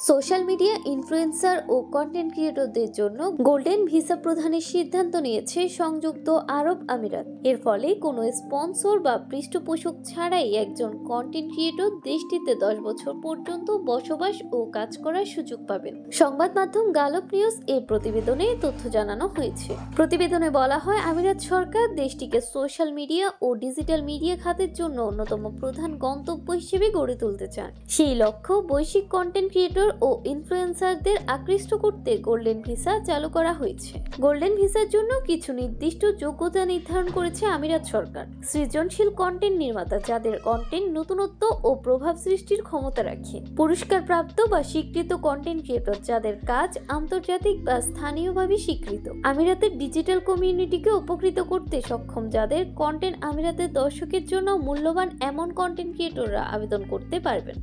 Social media influencer ও content ক্রিয়েটরদের জন্য golden visa প্রদানের সিদ্ধান্ত নিয়েছে সংযুক্ত আরব আমিরাত। এর ফলে কোনো স্পন্সর বা পৃষ্ঠপোষক ছাড়াই একজন কন্টেন্ট ক্রিয়েটর দেশটিতে 10 বছর পর্যন্ত বসবাস ও কাজ করার সুযোগ পাবেন। সংবাদ মাধ্যম গালপ নিউজ এর প্রতিবেদনে তথ্য জানানো হয়েছে। প্রতিবেদনে বলা হয়, আমিরাত সরকার দেশটিকে সোশ্যাল মিডিয়া ও ডিজিটাল মিডিয়া খাতের জন্য অন্যতম প্রধান গন্তব্য হিসেবে গড়ে তুলতে চান। সেই লক্ষ্য বৈশ্বিক কন্টেন্ট ক্রিয়েটর ও ইনফ্লুয়েন্সারদের আকৃষ্ট করতে গোল্ডেন ভিসা চালু করা হয়েছে। গোল্ডেন ভিসার জন্য কিছু নির্দিষ্ট যোগ্যতা নির্ধারণ করেছে আমিরাত সরকার। সৃজনশীল কন্টেন্ট নির্মাতা, যাদের কন্টেন্ট নতুনত্ব ও প্রভাব সৃষ্টির ক্ষমতা রাখে। পুরস্কারপ্রাপ্ত বা স্বীকৃত কন্টেন্ট ক্রিয়েটর, যাদের কাজ আন্তর্জাতিক বা স্থানীয়ভাবে স্বীকৃত। আমিরাতের ডিজিটাল কমিউনিটিকে উপকৃত করতে সক্ষম, যাদের কন্টেন্ট আমিরাতের দর্শকের জন্য মূল্যবান, এমন কন্টেন্ট ক্রিয়েটররা আবেদন করতে পারবেন।